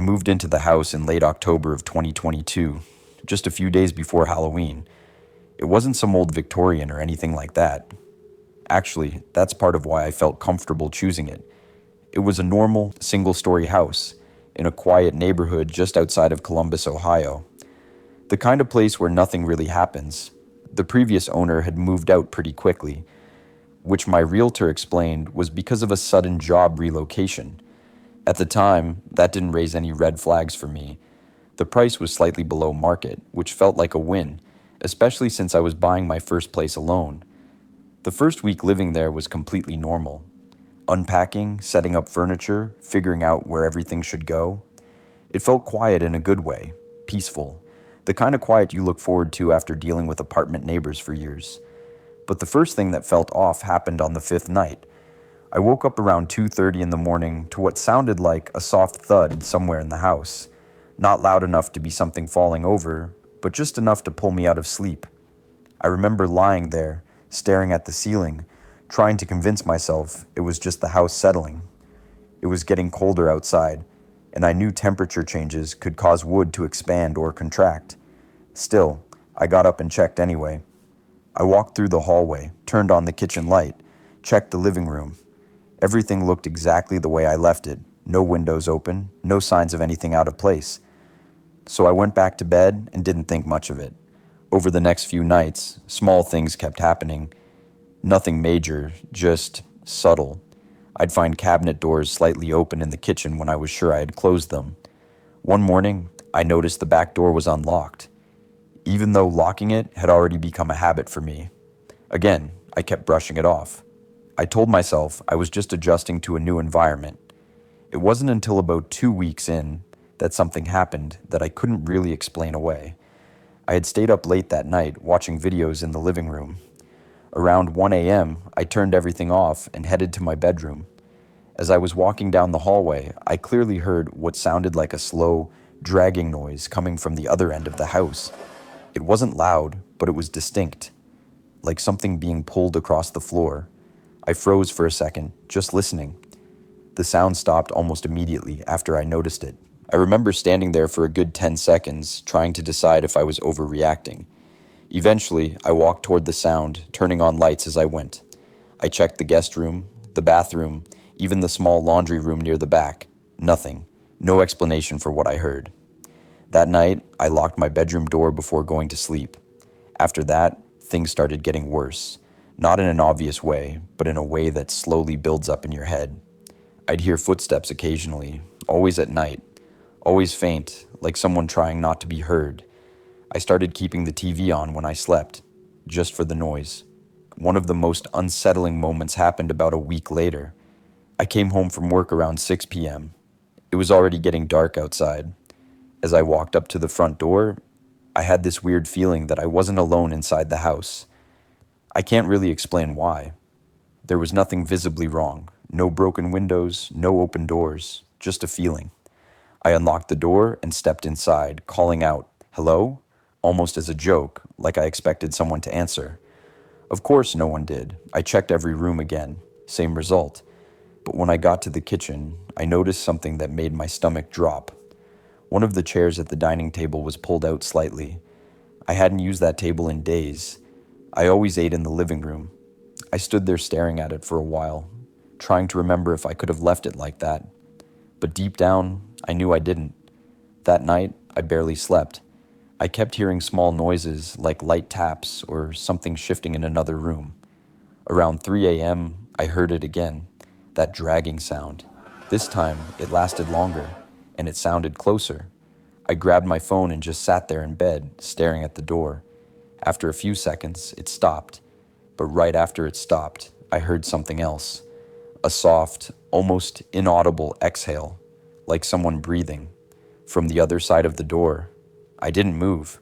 moved into the house in late October of 2022, just a few days before Halloween. It wasn't some old Victorian or anything like that. Actually, that's part of why I felt comfortable choosing it. It was a normal, single-story house in a quiet neighborhood just outside of Columbus, Ohio. The kind of place where nothing really happens. The previous owner had moved out pretty quickly, which my realtor explained was because of a sudden job relocation. At the time, that didn't raise any red flags for me. The price was slightly below market, which felt like a win, especially since I was buying my first place alone. The first week living there was completely normal. Unpacking, setting up furniture, figuring out where everything should go. It felt quiet in a good way, peaceful, the kind of quiet you look forward to after dealing with apartment neighbors for years. But the first thing that felt off happened on the fifth night. I woke up around 2:30 in the morning to what sounded like a soft thud somewhere in the house. Not loud enough to be something falling over, but just enough to pull me out of sleep. I remember lying there, staring at the ceiling, trying to convince myself it was just the house settling. It was getting colder outside, and I knew temperature changes could cause wood to expand or contract. Still, I got up and checked anyway. I walked through the hallway, turned on the kitchen light, checked the living room. Everything looked exactly the way I left it. No windows open, no signs of anything out of place. So I went back to bed and didn't think much of it. Over the next few nights, small things kept happening. Nothing major, just subtle. I'd find cabinet doors slightly open in the kitchen when I was sure I had closed them. One morning, I noticed the back door was unlocked, even though locking it had already become a habit for me. Again, I kept brushing it off. I told myself I was just adjusting to a new environment. It wasn't until about 2 weeks in that something happened that I couldn't really explain away. I had stayed up late that night watching videos in the living room. Around 1 a.m., I turned everything off and headed to my bedroom. As I was walking down the hallway, I clearly heard what sounded like a slow, dragging noise coming from the other end of the house. It wasn't loud, but it was distinct, like something being pulled across the floor. I froze for a second, just listening. The sound stopped almost immediately after I noticed it. I remember standing there for a good 10 seconds, trying to decide if I was overreacting. Eventually, I walked toward the sound, turning on lights as I went. I checked the guest room, the bathroom, even the small laundry room near the back. Nothing. No explanation for what I heard. That night, I locked my bedroom door before going to sleep. After that, things started getting worse. Not in an obvious way, but in a way that slowly builds up in your head. I'd hear footsteps occasionally, always at night, always faint, like someone trying not to be heard. I started keeping the TV on when I slept, just for the noise. One of the most unsettling moments happened about a week later. I came home from work around 6 p.m. It was already getting dark outside. As I walked up to the front door, I had this weird feeling that I wasn't alone inside the house. I can't really explain why. There was nothing visibly wrong. No broken windows, no open doors, just a feeling. I unlocked the door and stepped inside, calling out, "Hello?" almost as a joke, like I expected someone to answer. Of course no one did. I checked every room again. Same result. But when I got to the kitchen, I noticed something that made my stomach drop. One of the chairs at the dining table was pulled out slightly. I hadn't used that table in days. I always ate in the living room. I stood there staring at it for a while, trying to remember if I could have left it like that. But deep down, I knew I didn't. That night, I barely slept. I kept hearing small noises like light taps or something shifting in another room. Around 3 a.m., I heard it again, that dragging sound. This time, it lasted longer, and it sounded closer. I grabbed my phone and just sat there in bed, staring at the door. After a few seconds, it stopped. But right after it stopped, I heard something else. A soft, almost inaudible exhale, like someone breathing. From the other side of the door, I didn't move.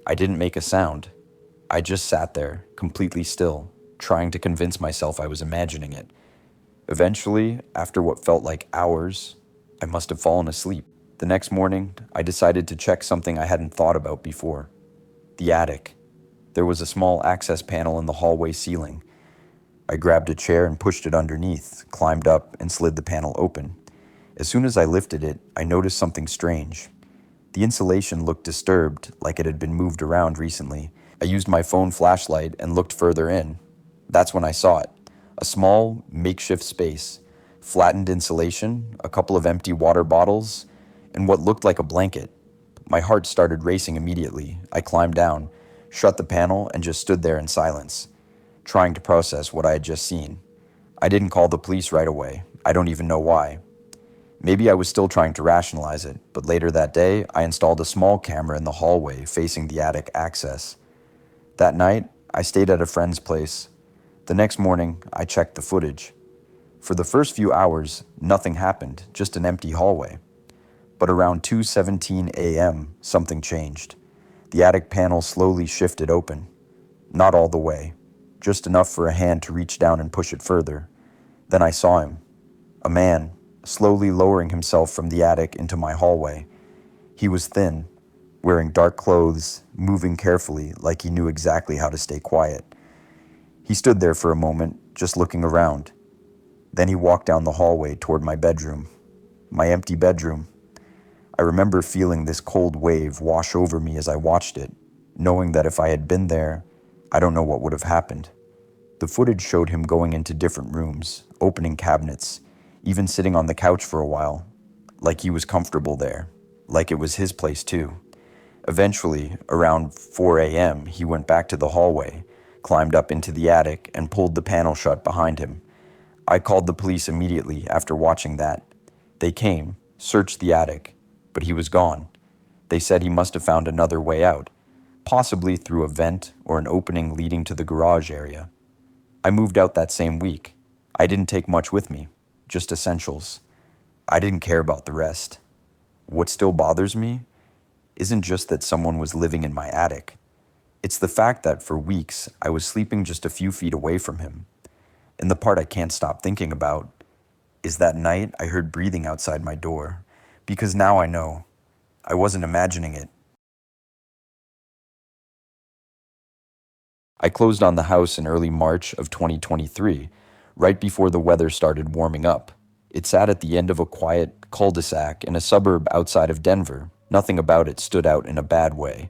I didn't make a sound. I just sat there, completely still, trying to convince myself I was imagining it. Eventually, after what felt like hours, I must have fallen asleep. The next morning, I decided to check something I hadn't thought about before. The attic. There was a small access panel in the hallway ceiling. I grabbed a chair and pushed it underneath, climbed up, and slid the panel open. As soon as I lifted it, I noticed something strange. The insulation looked disturbed, like it had been moved around recently. I used my phone flashlight and looked further in. That's when I saw it. A small, makeshift space, flattened insulation, a couple of empty water bottles, and what looked like a blanket. My heart started racing immediately. I climbed down, shut the panel, and just stood there in silence, trying to process what I had just seen. I didn't call the police right away. I don't even know why. Maybe I was still trying to rationalize it, but later that day, I installed a small camera in the hallway facing the attic access. That night, I stayed at a friend's place. The next morning, I checked the footage. For the first few hours, nothing happened, just an empty hallway. But around 2:17 a.m., something changed. The attic panel slowly shifted open. Not all the way, just enough for a hand to reach down and push it further. Then I saw him. A man, slowly lowering himself from the attic into my hallway. He was thin, wearing dark clothes, moving carefully like he knew exactly how to stay quiet. He stood there for a moment, just looking around. Then he walked down the hallway toward my bedroom. My empty bedroom. I remember feeling this cold wave wash over me as I watched it, knowing that if I had been there, I don't know what would have happened. The footage showed him going into different rooms, opening cabinets, even sitting on the couch for a while, like he was comfortable there, like it was his place too. Eventually, around 4 a.m., he went back to the hallway, climbed up into the attic, and pulled the panel shut behind him. I called the police immediately after watching that. They came, searched the attic, but he was gone. They said he must have found another way out, possibly through a vent or an opening leading to the garage area. I moved out that same week. I didn't take much with me, just essentials. I didn't care about the rest. What still bothers me isn't just that someone was living in my attic. It's the fact that for weeks I was sleeping just a few feet away from him. And the part I can't stop thinking about is that night I heard breathing outside my door, because now I know. I wasn't imagining it. I closed on the house in early March of 2023, right before the weather started warming up. It sat at the end of a quiet cul-de-sac in a suburb outside of Denver. Nothing about it stood out in a bad way.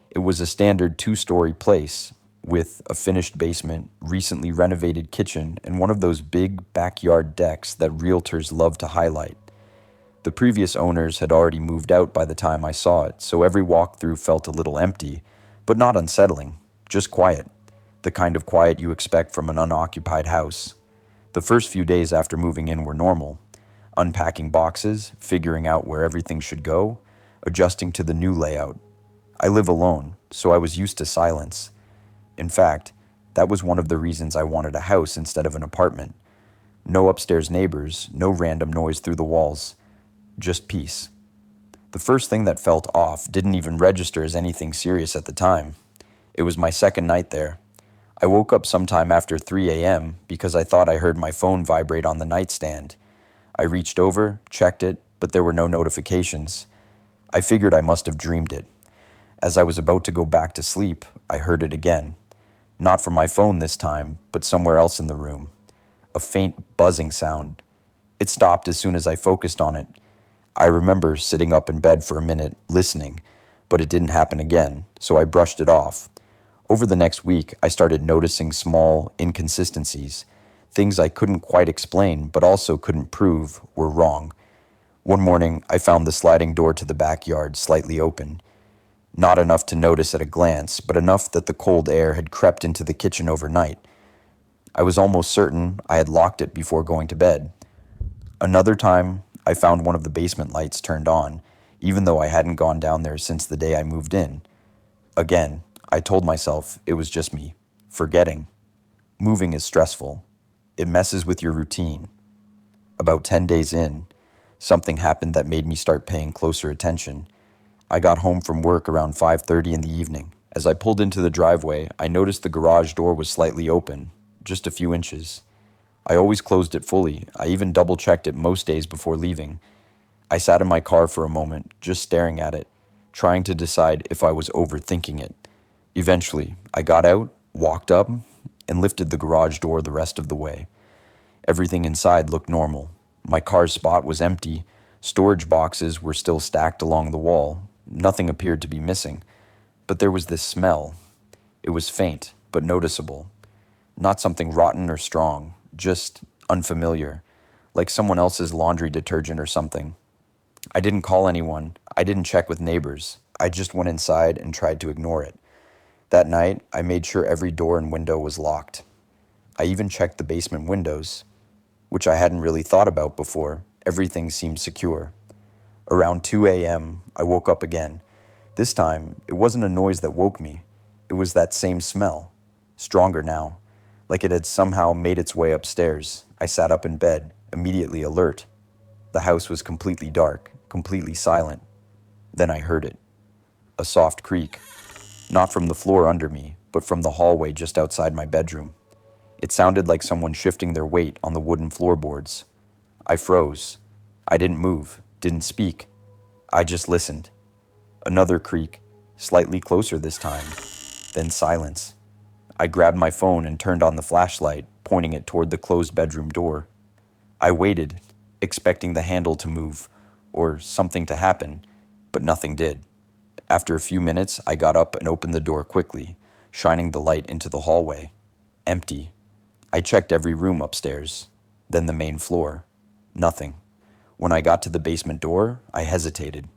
It was a standard two-story place with a finished basement, recently renovated kitchen, and one of those big backyard decks that realtors love to highlight. The previous owners had already moved out by the time I saw it, so every walkthrough felt a little empty, but not unsettling, just quiet. The kind of quiet you expect from an unoccupied house. The first few days after moving in were normal. Unpacking boxes, figuring out where everything should go, adjusting to the new layout. I live alone, so I was used to silence. In fact, that was one of the reasons I wanted a house instead of an apartment. No upstairs neighbors, no random noise through the walls. Just peace. The first thing that felt off didn't even register as anything serious at the time. It was my second night there. I woke up sometime after 3 a.m. because I thought I heard my phone vibrate on the nightstand. I reached over, checked it, but there were no notifications. I figured I must have dreamed it. As I was about to go back to sleep, I heard it again. Not from my phone this time, but somewhere else in the room. A faint buzzing sound. It stopped as soon as I focused on it. I remember sitting up in bed for a minute, listening, but it didn't happen again, so I brushed it off. Over the next week, I started noticing small inconsistencies. Things I couldn't quite explain, but also couldn't prove, were wrong. One morning, I found the sliding door to the backyard slightly open. Not enough to notice at a glance, but enough that the cold air had crept into the kitchen overnight. I was almost certain I had locked it before going to bed. Another time, I found one of the basement lights turned on, even though I hadn't gone down there since the day I moved in. Again, I told myself it was just me, forgetting. Moving is stressful. It messes with your routine. About 10 days in, something happened that made me start paying closer attention. I got home from work around 5:30 in the evening. As I pulled into the driveway, I noticed the garage door was slightly open, just a few inches. I always closed it fully. I even double-checked it most days before leaving. I sat in my car for a moment, just staring at it, trying to decide if I was overthinking it. Eventually, I got out, walked up, and lifted the garage door the rest of the way. Everything inside looked normal. My car's spot was empty. Storage boxes were still stacked along the wall. Nothing appeared to be missing. But there was this smell. It was faint, but noticeable. Not something rotten or strong, just unfamiliar, like someone else's laundry detergent or something. I didn't call anyone. I didn't check with neighbors. I just went inside and tried to ignore it. That night, I made sure every door and window was locked. I even checked the basement windows, which I hadn't really thought about before. Everything seemed secure. Around 2 a.m., I woke up again. This time, it wasn't a noise that woke me. It was that same smell, stronger now, like it had somehow made its way upstairs. I sat up in bed, immediately alert. The house was completely dark, completely silent. Then I heard it. A soft creak. Not from the floor under me, but from the hallway just outside my bedroom. It sounded like someone shifting their weight on the wooden floorboards. I froze. I didn't move, didn't speak. I just listened. Another creak, slightly closer this time. Then silence. I grabbed my phone and turned on the flashlight, pointing it toward the closed bedroom door. I waited, expecting the handle to move, or something to happen, but nothing did. After a few minutes, I got up and opened the door quickly, shining the light into the hallway. Empty. I checked every room upstairs, then the main floor. Nothing. When I got to the basement door, I hesitated.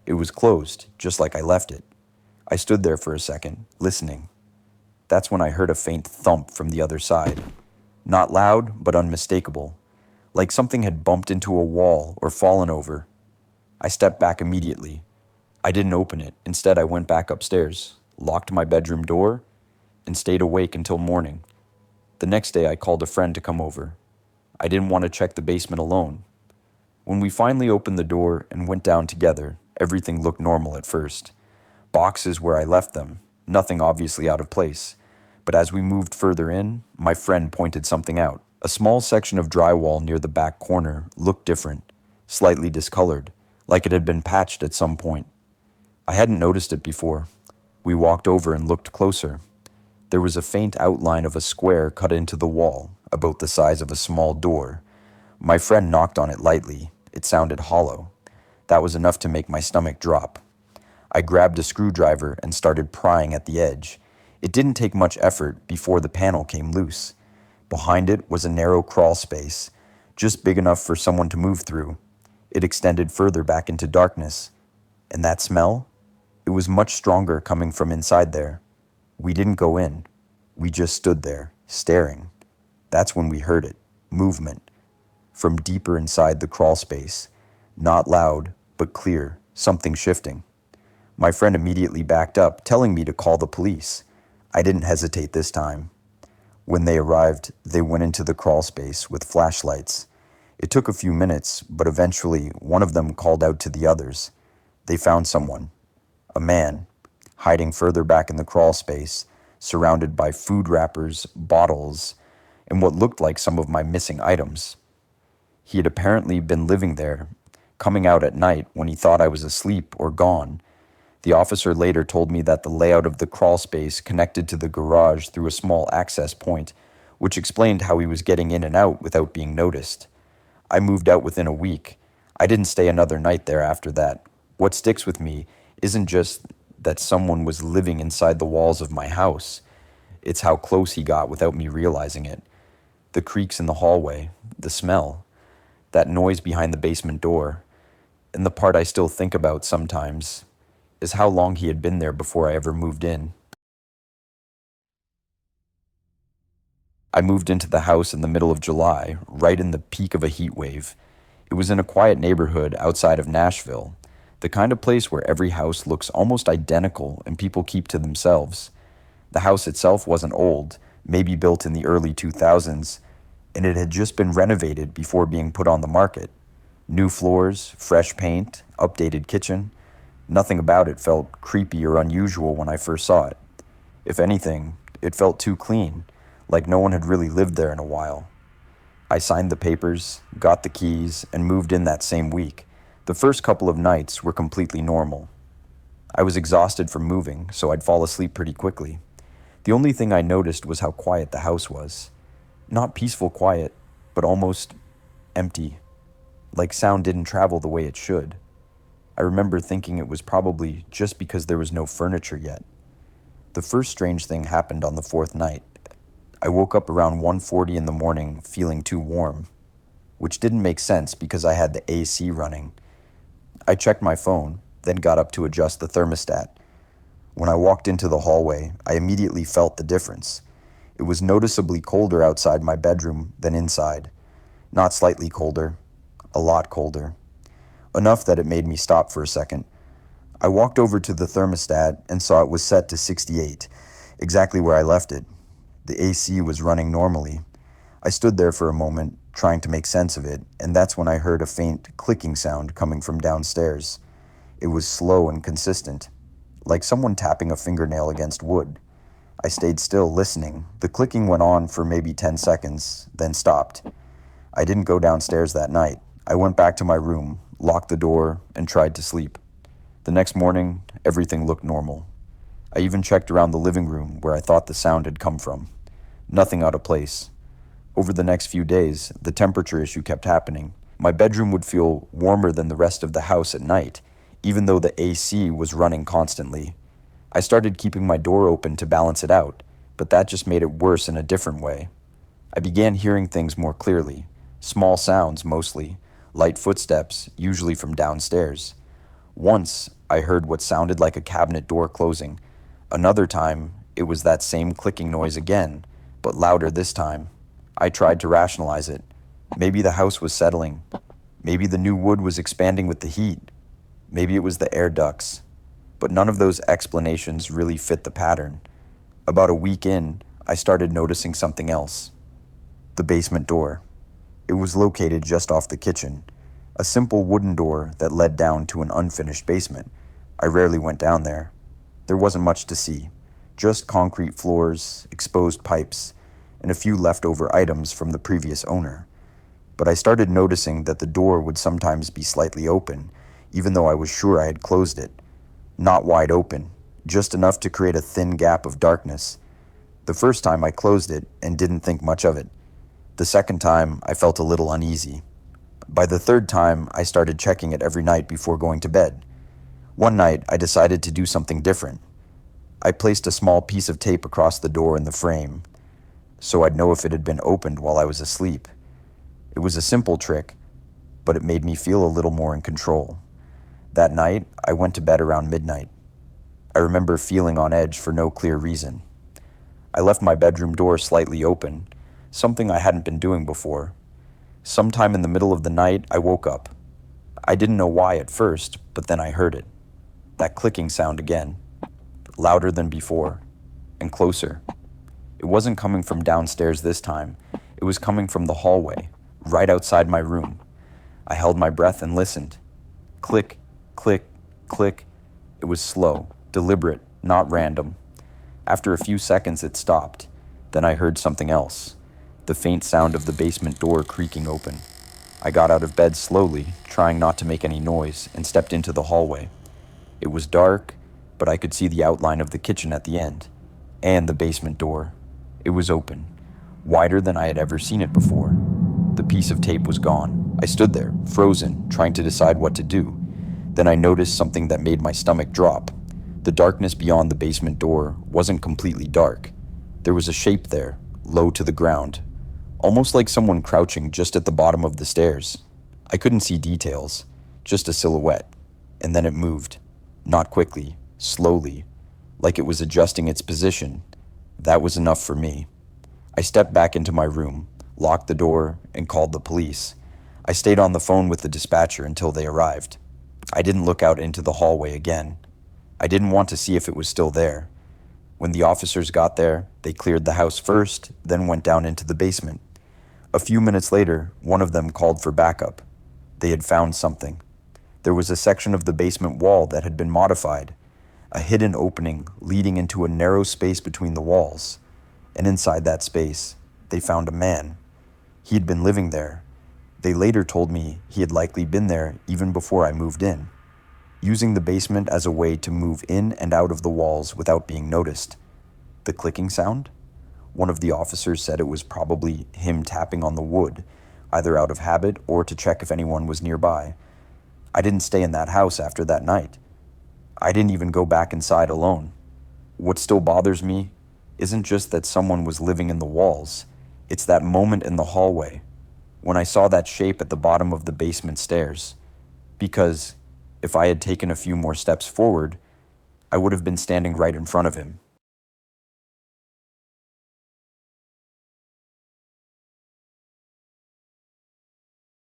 It was closed, just like I left it. I stood there for a second, listening. That's when I heard a faint thump from the other side. Not loud, but unmistakable, like something had bumped into a wall or fallen over. I stepped back immediately. I didn't open it. Instead, I went back upstairs, locked my bedroom door, and stayed awake until morning. The next day, I called a friend to come over. I didn't want to check the basement alone. When we finally opened the door and went down together, everything looked normal at first. Boxes where I left them, nothing obviously out of place. But as we moved further in, my friend pointed something out. A small section of drywall near the back corner looked different, slightly discolored, like it had been patched at some point. I hadn't noticed it before. We walked over and looked closer. There was a faint outline of a square cut into the wall, about the size of a small door. My friend knocked on it lightly. It sounded hollow. That was enough to make my stomach drop. I grabbed a screwdriver and started prying at the edge. It didn't take much effort before the panel came loose. Behind it was a narrow crawl space, just big enough for someone to move through. It extended further back into darkness. And that smell? It was much stronger coming from inside there. We didn't go in. We just stood there, staring. That's when we heard it. Movement. From deeper inside the crawl space. Not loud, but clear. Something shifting. My friend immediately backed up, telling me to call the police. I didn't hesitate this time. When they arrived, they went into the crawl space with flashlights. It took a few minutes, but eventually one of them called out to the others. They found someone. A man, hiding further back in the crawl space, surrounded by food wrappers, bottles, and what looked like some of my missing items. He had apparently been living there, coming out at night when he thought I was asleep or gone. The officer later told me that the layout of the crawl space connected to the garage through a small access point, which explained how he was getting in and out without being noticed. I moved out within a week. I didn't stay another night there after that. What sticks with me isn't just that someone was living inside the walls of my house. It's how close he got without me realizing it. The creaks in the hallway, the smell, that noise behind the basement door, and the part I still think about sometimes is how long he had been there before I ever moved in. I moved into the house in the middle of July, right in the peak of a heat wave. It was in a quiet neighborhood outside of Nashville, the kind of place where every house looks almost identical and people keep to themselves. The house itself wasn't old, maybe built in the early 2000s, and it had just been renovated before being put on the market. New floors, fresh paint, updated kitchen. Nothing about it felt creepy or unusual when I first saw it. If anything, it felt too clean, like no one had really lived there in a while. I signed the papers, got the keys, and moved in that same week. The first couple of nights were completely normal. I was exhausted from moving, so I'd fall asleep pretty quickly. The only thing I noticed was how quiet the house was. Not peaceful quiet, but almost empty. like sound didn't travel the way it should. I remember thinking it was probably just because there was no furniture yet. The first strange thing happened on the fourth night. I woke up around 1:40 in the morning feeling too warm, which didn't make sense because I had the AC running. I checked my phone, then got up to adjust the thermostat. When I walked into the hallway, I immediately felt the difference. It was noticeably colder outside my bedroom than inside. Not slightly colder, a lot colder. Enough that it made me stop for a second. I walked over to the thermostat and saw it was set to 68, exactly where I left it. The AC was running normally. I stood there for a moment, trying to make sense of it, and that's when I heard a faint clicking sound coming from downstairs. It was slow and consistent, like someone tapping a fingernail against wood. I stayed still, listening. The clicking went on for maybe 10 seconds, then stopped. I didn't go downstairs that night. I went back to my room, locked the door, and tried to sleep. The next morning, everything looked normal. I even checked around the living room where I thought the sound had come from. Nothing out of place. Over the next few days, the temperature issue kept happening. My bedroom would feel warmer than the rest of the house at night, even though the AC was running constantly. I started keeping my door open to balance it out, but that just made it worse in a different way. I began hearing things more clearly, small sounds mostly, light footsteps, usually from downstairs. Once, I heard what sounded like a cabinet door closing. Another time, it was that same clicking noise again, but louder this time. I tried to rationalize it. Maybe the house was settling. Maybe the new wood was expanding with the heat. Maybe it was the air ducts. But none of those explanations really fit the pattern. About a week in, I started noticing something else. The basement door. It was located just off the kitchen. A simple wooden door that led down to an unfinished basement. I rarely went down there. There wasn't much to see. Just concrete floors, exposed pipes, and a few leftover items from the previous owner. But I started noticing that the door would sometimes be slightly open, even though I was sure I had closed it. Not wide open, just enough to create a thin gap of darkness. The first time I closed it and didn't think much of it. The second time, I felt a little uneasy. By the third time, I started checking it every night before going to bed. One night, I decided to do something different. I placed a small piece of tape across the door in the frame, so I'd know if it had been opened while I was asleep. It was a simple trick, but it made me feel a little more in control. That night, I went to bed around midnight. I remember feeling on edge for no clear reason. I left my bedroom door slightly open, something I hadn't been doing before. Sometime in the middle of the night, I woke up. I didn't know why at first, but then I heard it. That clicking sound again, louder than before, and closer. It wasn't coming from downstairs this time. It was coming from the hallway, right outside my room. I held my breath and listened. Click, click, click. It was slow, deliberate, not random. After a few seconds, it stopped. Then I heard something else. The faint sound of the basement door creaking open. I got out of bed slowly, trying not to make any noise, and stepped into the hallway. It was dark, but I could see the outline of the kitchen at the end, and the basement door. It was open, wider than I had ever seen it before. The piece of tape was gone. I stood there, frozen, trying to decide what to do. Then I noticed something that made my stomach drop. The darkness beyond the basement door wasn't completely dark. There was a shape there, low to the ground, almost like someone crouching just at the bottom of the stairs. I couldn't see details, just a silhouette. And then it moved. Not quickly, slowly, like it was adjusting its position. That was enough for me. I stepped back into my room, locked the door, and called the police. I stayed on the phone with the dispatcher until they arrived. I didn't look out into the hallway again. I didn't want to see if it was still there. When the officers got there, they cleared the house first, then went down into the basement. A few minutes later, one of them called for backup. They had found something. There was a section of the basement wall that had been modified, a hidden opening leading into a narrow space between the walls. And inside that space, they found a man. He had been living there. They later told me he had likely been there even before I moved in, using the basement as a way to move in and out of the walls without being noticed. The clicking sound? One of the officers said it was probably him tapping on the wood, either out of habit or to check if anyone was nearby. I didn't stay in that house after that night. I didn't even go back inside alone. What still bothers me isn't just that someone was living in the walls, it's that moment in the hallway when I saw that shape at the bottom of the basement stairs. Because if I had taken a few more steps forward, I would have been standing right in front of him.